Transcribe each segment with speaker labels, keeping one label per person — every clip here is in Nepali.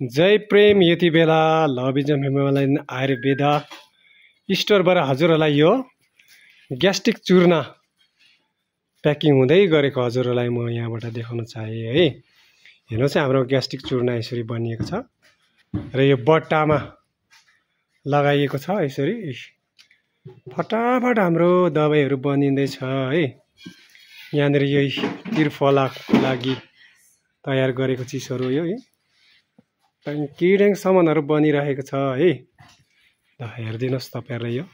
Speaker 1: जय प्रेम यति बेला लभिजम हिमालयन आयुर्वेद स्टोरबाट हजुरहरूलाई यो ग्यास्ट्रिक चूर्ण प्याकिङ हुँदै गरेको हजुरहरूलाई म यहाँबाट देखाउन चाहे है। हेर्नुस् हाम्रो ग्यास्ट्रिक चूर्ण यसरी बनिएको छ र यो बट्टामा लगाइएको छ। यसरी फटाफट हाम्रो दबाईहरू बनिँदैछ है। यहाँनिर यो तिर्फलाको लागि तयार गरेको चिजहरू यो है। किड्याङ सामानहरू बनिरहेको छ है। ल हेरिदिनुहोस् तपाईहरुले यो।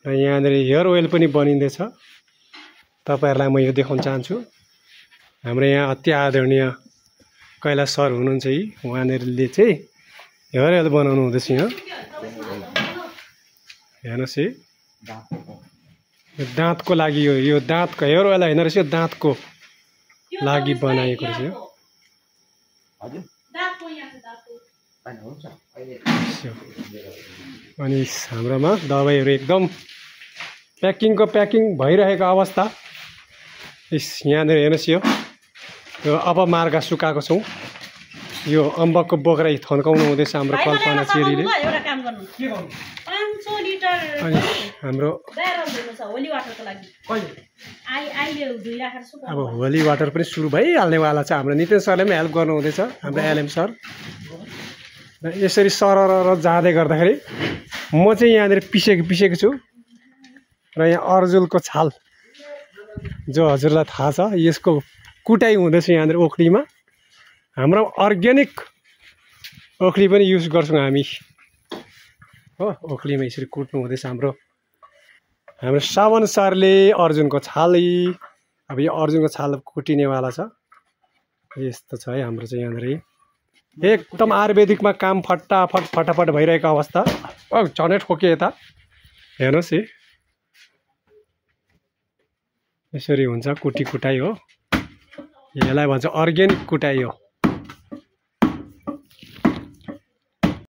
Speaker 1: र यहाँनिर हेयर ओइल पनि बनिँदैछ। तपाईहरुलाई म यो देखाउन चाहन्छु। हाम्रो यहाँ अति आदरणीय कैलाश सर हुनुहुन्छ है। उहाँहरुले चाहिँ हेयर ओइल बनाउनु हुँदैछ यहाँ। हेर्नुस् है। दाँतको लागि यो दाँतको हेयर ओइल हैन रहेछ, यो दाँतको लागि बनाएको रहेछ यो। हजुर अनि हाम्रोमा दबाईहरू एकदम प्याकिङको प्याकिङ भइरहेको अवस्था। यहाँनिर हेर्नुहोस् यो अपमार्ग सुकाएको छौँ। यो अम्बकको बोक्रा थन्काउनु हुँदैछ हाम्रो कल्पना चेरीले। अनि हाम्रो अब होली वाटर पनि सुरु भइहाल्नेवाला छ। हाम्रो नितेन सरले पनि हेल्प गर्नु हुँदैछ, हाम्रो एलएम सर। र यसरी सरर जाँदै गर्दाखेरि म चाहिँ यहाँनिर पिसेको छु। र यहाँ अर्जुलको छाल जो हजुरलाई थाहा छ, यसको कुटाइ हुँदैछ यहाँनिर ओखलीमा। हाम्रो अर्ग्यानिक ओखली पनि युज गर्छौँ हामी हो। ओखलीमा यसरी कुट्नु हुँदैछ हाम्रो सावन सरले अर्जुनको छाल। अब यो अर्जुनको छाल कुटिनेवाला छ। यस्तो छ है हाम्रो चाहिँ यहाँनिर एकदम आयुर्वेदिकमा काम फटाफट भइरहेको अवस्था। झनै ठोके यता हेर्नुहोस् है। यसरी हुन्छ कुटाइ हो। यसलाई भन्छ अर्ग्यानिक कुटाइ हो।